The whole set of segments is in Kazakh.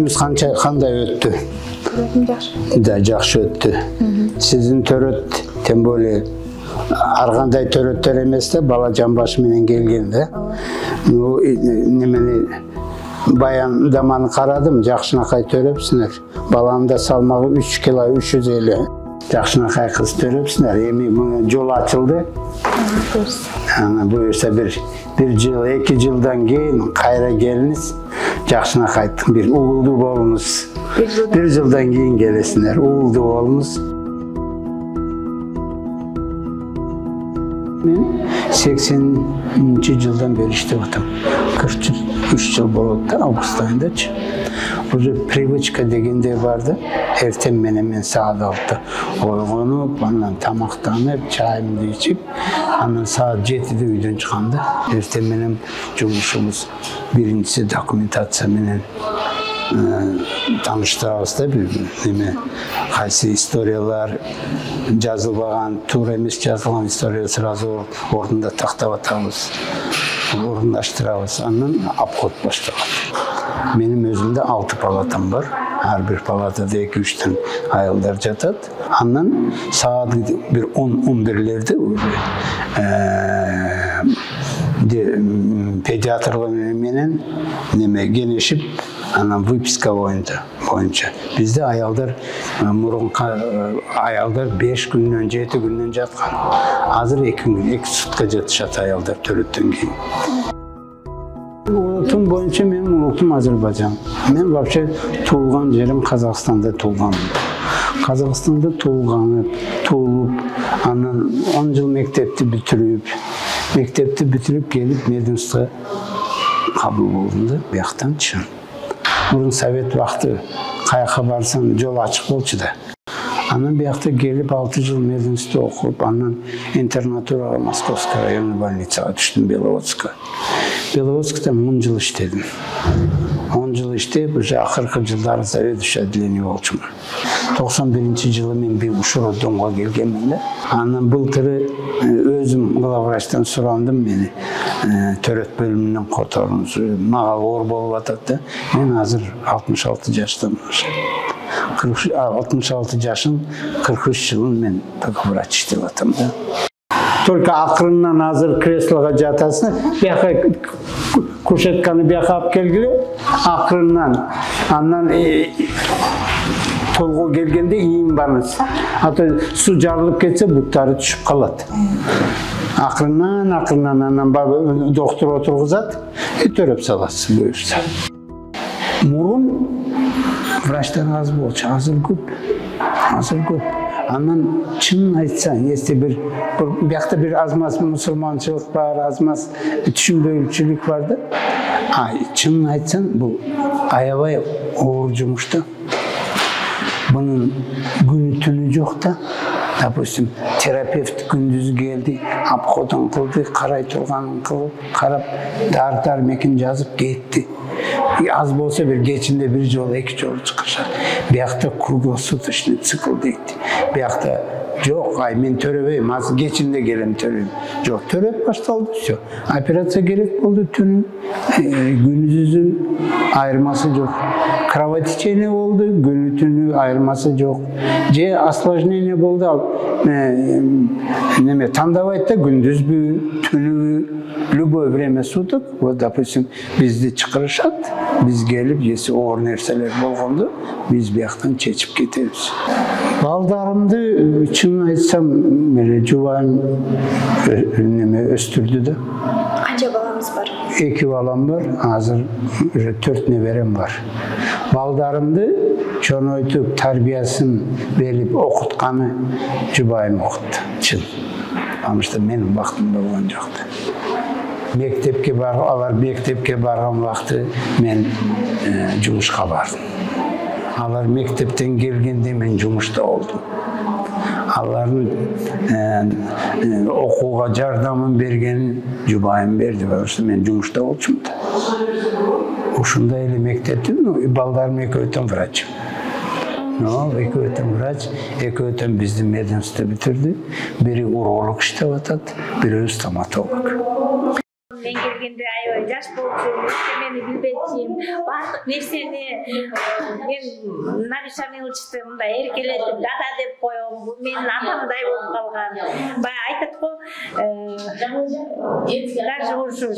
Төрөтүбүз кандай өттү? Да, жакшы өттү. Сиздин төрөт тем более ар кандай төрөттөр эмес да, бала жамбашы менен келген да. Немени баяндаманы карадым, жакшынакай төрөпсүнөр. Баланын да салмагы 3 кг 350. Жакшынакай кыз төрөпсүнөр. Эми мына жол ачылды. Буюрса бир жыл, 2 жылдан кийин кайра келиңиз. Жакшынакайдын бир угулду болуңуз. Bir жылдан кийин келесиңер, угулду болуңуз. Мен 80 жылдан бери иштеп атам. 43 жыл болот да, август айындачы. Уже привычка дегенде барды. Эртең менен мен саат 6 ойгонуп, андан тамактанып, чайымды ичип, андан саат 7-де үйдөн чыкканда, эртең менен жумушубуз биринчиси документация менен таныштырабыз да, кайсы историялар жазылбаган, туура эмес жазылган история сразу ордунда тактап атабыз, орундаштырабыз. Андан обход башталат. Менин өзүмдө 6 палатам бар. Ар бир палатада 2-3 аялдар жатат. Андан саат бир 10-11лерде педиатрлар менен кеңешип, анан выписка боюнча. Бизде аялдар мурунку аялдар 5 күндөн 7 күндөн жаткан. Азыр 2 сутка жатышат аялдар төрөттөн кийин. Улутум боюнча менин улутум Азербайжан. Мен вообще туулган жерим Казакстанда туулгам. Казакстанда туулуп, анан 10 жыл мектепти бүтүрүп келип мединстага кабыл болдум да, бияктанчы. Мурун совет вакыты каяка барсаң жол ачык болчу да. Анан биякта келип 6 жыл мединститутта окуп, анан интернатурага Московский районный больницага түштүм, Беловодскта 10 жыл иштедим. 10 жыл иштеп, уже акыркы жылдары заведующий отделение болчумун. 91-жылы мен бир ушуродонго келгенмин да. Анан былтыры өзүм главврачтан сурандым, мени төрөт бөлүмүнөн которуңуз. Мага оор болуп атат да. Мен азыр 66 жаштамын. 66 жашын 43 жылын мен врач иштеп атам да. Только акырынан азыр креслого жатасың, бияка кушетканы бияка алып келгиле, акырынан андан толго келгенде ийин барыңыз. Ата су жарылып кетсе буттары түшүп калат. Акырынан анан доктор отургузат, төрөп саласыз буюрса. Мурун врачтар аз болчу, азыр көп. Анан чынын айтсаң, если биякта бир азмаз мусулманчылык бар, азмаз түшүнбөйчүлүк бар да. Чынын айтсаң, бул аябай оор жумуш да. Bunun günü tünü yok da, допустим, терапевт gündüz geldi, обходын kıldı, карай турганын kılıp, karap, dar mekin жазып кетти. Az болса bir geçinde bir жол, 2 жол çıkışar. Biyakta круглосуточный цикл deydi. Biyakta yok, men töröbeyim, az geçinde gelem töröbeyim. Yok, töröp başladı, все. Operasiya gerek oldu, tünü, gündüzü ayırması yok. Kravatiçene oldu, günü tünü ayırması yok. Осложнение oldu, тандабайт да, gündüz tünü, любое время суток, вот, допустим, bizde çıkarışat, biz gelip, если oğur nerseler bolğandı, biz biyaktan çeçip geteriz. Baldarımdı, çınını aytsam, jubayım östürdü de. Kaça balamız var? 2 balam var, hazır 4 neberem var. Baldarımdı, çoğunoytup tarbiyasını verip okutkanı jubayım okuttu, çın. Ama işte benim vaktimde olan yoktu. Mektepke bargan vakti men jumuşka bardım. Alar mektepten gelgende men jumuşta oldum. Aların okuğa jardamın bergen jubayım berdi. Men jumuşta olçum da. Uşunda ele mektepten baldarım ekoöten vrachım. Ekoöten vrach, ekoöten bizden medinstitutта bitirdi. Biri urolog iştep atat, biri stomatolog. Ben келгенде аябай жаш болчумун, эчтемени билбечимин, баардык нерсени мен Наби Шамиловичти мындай эркелетип дада деп коем. Бул менин атамдай болуп калган. Баягы айтат го, даже ушу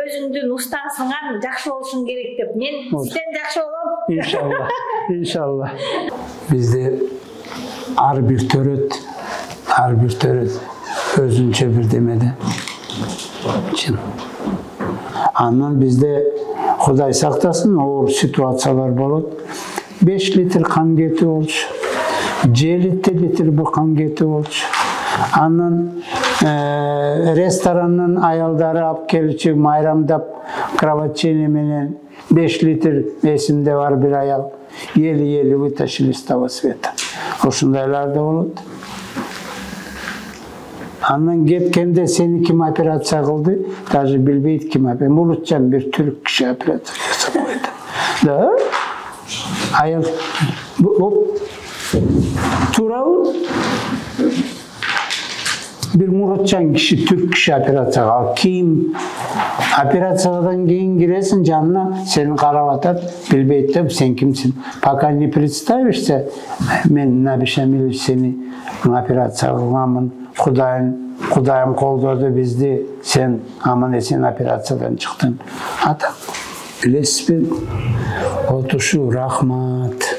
өзүңдүн устасыңан жакшы болушуң керек деп. Мен сизден жакшы болом. İnşallah. İnşallah. Bizde har bir töröt özünçe bir demede. Çin. Andan bizde Xuday saktasın o situatsiyalar bolup 5 litre kan geti olmuş. 7 litre bu kan geti olmuş. Andan restoranın ayaldары ап келчи майрамдап кроватчени менен 5 litre esimde var bir ayal. Yeli vытащили с того света. Ошондайлар да болот. Андан кеткенде сени ким операция кылды? Даже билбейт ким операция. Мурутчан bir Türk kişi операция жасап койду. Да? Ayal туурабы? Bir Muratcan kişi, Türk kişi operasyaya kim operasiyadan keyin giresin canına seni karab atat bilbeyt de sen kimsin? Пока не представишься, men Nabi Şamil seni operasiya kılmamın Kudayım koldadı bizdi sen aman esen operasyyadan çıktın. Atak bilesiz otuşu rahmat.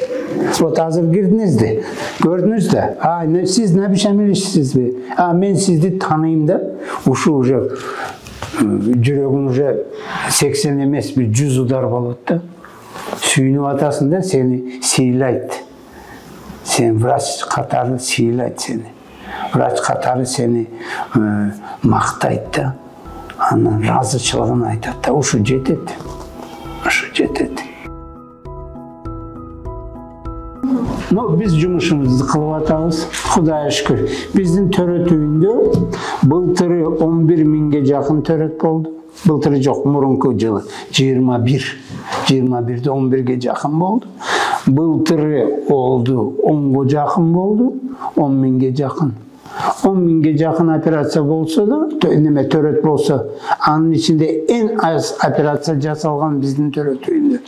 Вот hazır girdiniz de, gördünüz de, siz Nabi Şamil'siniz mi? Ben sizi tanıyayım da, uşu уже, yüreğin уже 80 emes bir 100 udar bolup da, suyunu atasında seni siylaydı. Sen vraç katarı siylaydı seni. Vraç katarı seni maktaydı da, anın razıçılığını aytadı da, uşu jetedi. Biz жұмышымызды кылып атабыз. Кудайга шүкүр. Биздин төрөт үйүндө былтыры 11 миңге жакын төрөт болду. Былтыры жок, мурунку жылы 21'de 11'ge жакын болду. Былтыры oldu 10'ga жакын болду, 10 миңге жакын. 10 миңге жакын операция болсо да, неме төрөт болсо, анын ичинде en az операция жасалган биздин төрөт үйүндө.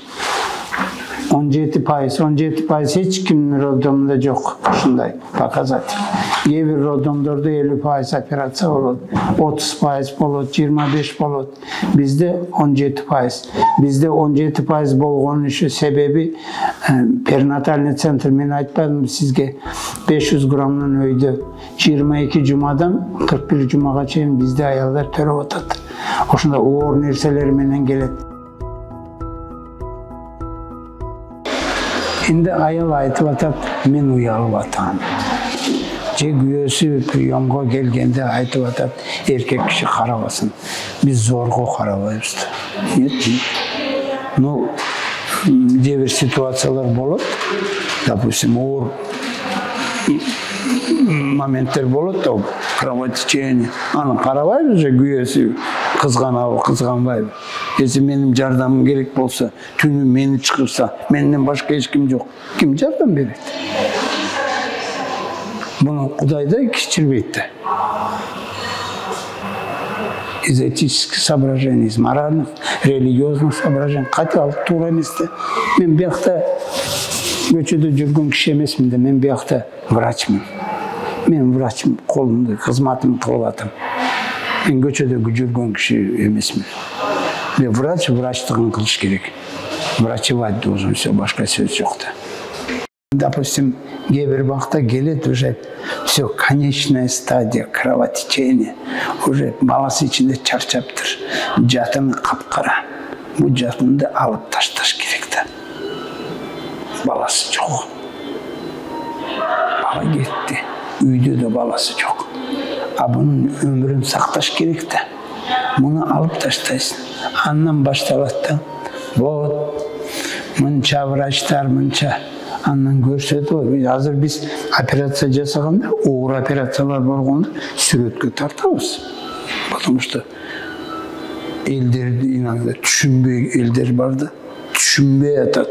17% hiç kimin rodonunda yok. Şunday показатель. Евер rodonlarda 50% operasyon olur. 30% olur, 25 olur. Bizde 17%. Bizde 17% bolğanın şu sebebi perinatalni center men aytmadım sizge 500 gramdan öydü 22 cumadan 41 cumaga çeyin bizde ayallar töröp atat. Oşunda oğur nerseleri menen gelet. Şimdi ayal aytıp atat, men uyalып atam. Je güyösü priyomga gelgende aytıp atat, erkek kişi karabasın. Biz zorgo karabayız. Ну, где bir situatsiyalar bolup, допустим, oğur momentler bolup da kravatiçeni, anı karabayız je güyösü kızganbayız. Esi benim jardamım gerek bolsa, tünü meni çıkırsa, menden başka hiç kim yok. Kim jardam berет? Bunu Kuday da кичирбейт. Из этических соображений, из моральных, религиозных соображений. Хотел тура эместе. Мен биякта көчөдө жүргөн киши эмесмин да, мен биякта врачмын. Мен врачмын, колумду, кызматымды кылып атам. Мен көчөдө жүргөн киши эмесмин. Врач врачтыгын кылыш керек. Врачевать должен, все, башка сөз жок да. Допустим, гебер бакта келет уже все, конечная стадия кровотечения. Уже баласы içinde чарчаптыр. Жатыны капкара. Бу жатынды алып ташташ керек да. Баласы жок. Бала кетти. Үйдө да баласы жок. А bunun ömrün сакташ керек да. Bunu alıp taştaysın. Andan baştalat da. Вот. Mınça vraçlar, mınça. Andan görsedi. Hazır biz operasiya жасаганда, oğur operatsiyalar bolganda сүрөткө тартабыз. Потому что элдерди иногда түшүнбөй элдер бар да. Түшүнбөй атат.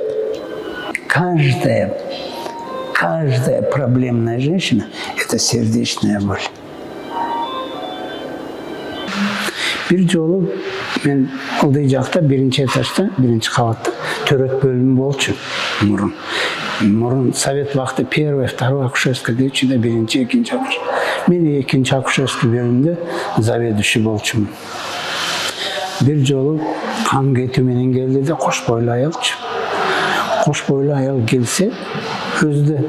Каждая проблемная женщина – это сердечная боль. Bir жолу мен ылдый жакта биринчи этажда, биринчи кабатта төрөт бөлүмү болчу мурун. Мурун совет вакыты первый, второй акушерская дейчи да, биринчи, экинчи акушерская. Мен экинчи акушерский бөлүмдө заведующий болчумун. Бир жолу кан кетүү менен келди да, кош бойлуу аялчы. Кош бойлуу аял келсе, өзү да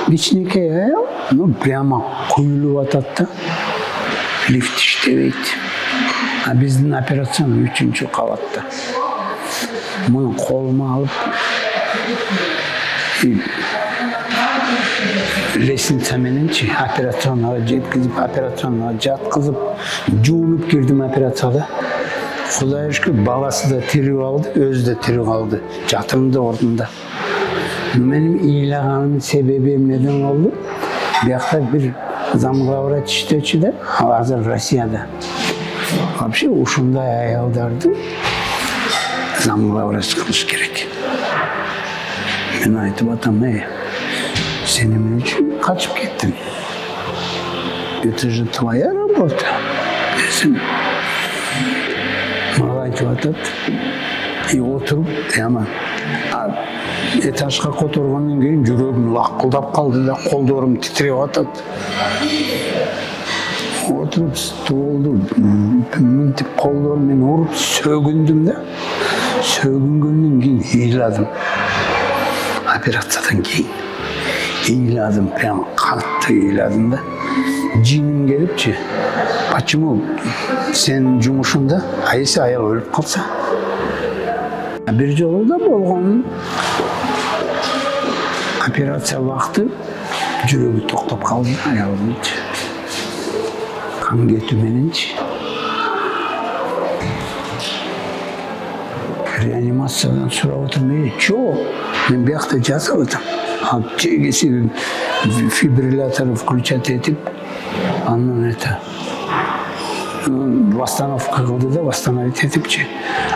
кичинекей аял, ну прямо куюлуп атат да. Лифт иштебейт. А биздин операцион 3-чү кабатта. Муну колума алып, лестница мененчи операционга жеткизип, операционга жаткызып, жуунуп кирдим операцияга. Кудайга шүкүр, баласы да тирүү алды, өзү да тирүү калды. Жатырымда ордунда. Менин ыйлаганымдын себеби эмнеден болду? Биякта бир замглавврач иштечү да, азыр Россияда. Вообще ушундай аялдарды замглавврач кылыш керек. Мен айтып атам, сен эмне үчүн качып кеттиң? Это же твоя работа. Десем, мага айтып атат, и отуруп, этажга которгондон кийин жүрөгүм лакылдап калды да, колдорум титиреп атат. Отуруп столду мынтип колдорум менен уруп сөгүндүм да. Сөгүнгөндөн кийин ыйладым. Операциядан кийин ыйладым, прямо катты ыйладым да. Жиним келипчи, почему сен жумушуңда, а если аял өлүп калса? Бир жолу да болгон. Операция вакыты жүрөгү токтоп калды аялдынчы. Кан кетүү мененчи. Реанимациядан сурап отурмун, жок, мен биякта жасап атам. Ал чегеси фибриллятору включать этип, андан восстановка кылды да, восстановить этипчи.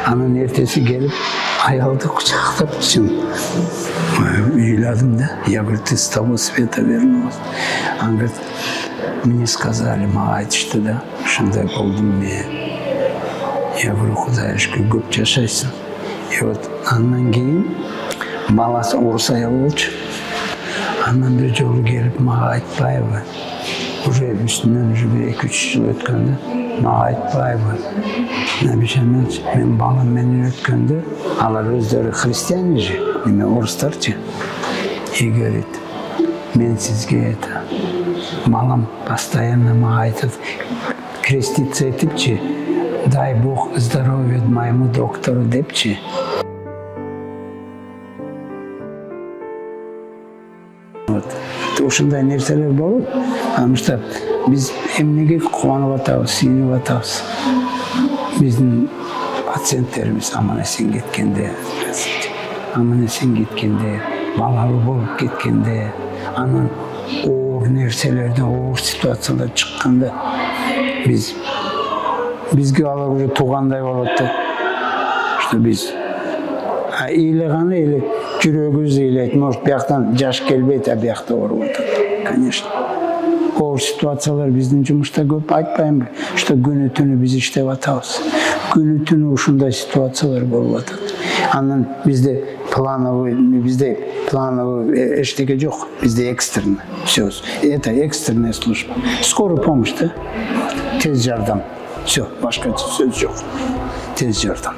Анан эртеси келип, аялды кучактап ыйладым да. Я говорю, ты с того света вернулась. Он говорит, мне сказали, мага айтышты да, ушундай болдум мен. Я говорю, Кудайга шүкүр, көп жашайсың. И вот андан кийин баласы орус аял болчу. Андан бир жолу келип мага айтпайбы, уже үстүнөн уже 2-3 жыл өткөн да, мага айтпайбы, Набишамелчи, мен балам менен өткөндө, алар өздөрү христиане же, эме орустарчы. И говорит, мен сизге балам постоянно мага айтат, креститься этипчи, дай Бог здоровья моему доктору депчи. Ушундай нерселер болот, потому что биз эмнеге кубанып атабыз, сүйүнүп атабыз. Биздин пациенттерибиз аман-эсен кеткенде, балалуу болуп кеткенде, анан оор нерселерде, оор ситуациялар чыкканда, бизге алар уже туугандай болот да. Что биз ыйлаганы эле жүрөгүбүз ыйлайт. Может, бияктан жаш келбейт, а биякта ооруп атат. Конечно. Оор ситуациялар биздин жумушта көп, айтпаймбы, что күнү түнү биз иштеп атабыз. Күнү түнү ушундай ситуациялар болуп атат. Анан bizde плановый эчтеке жок, bizde экстренный. Все, это экстренная служба. Скорая помощь, да? Тез жардам. Все, башка сөз жок. Тез жардам.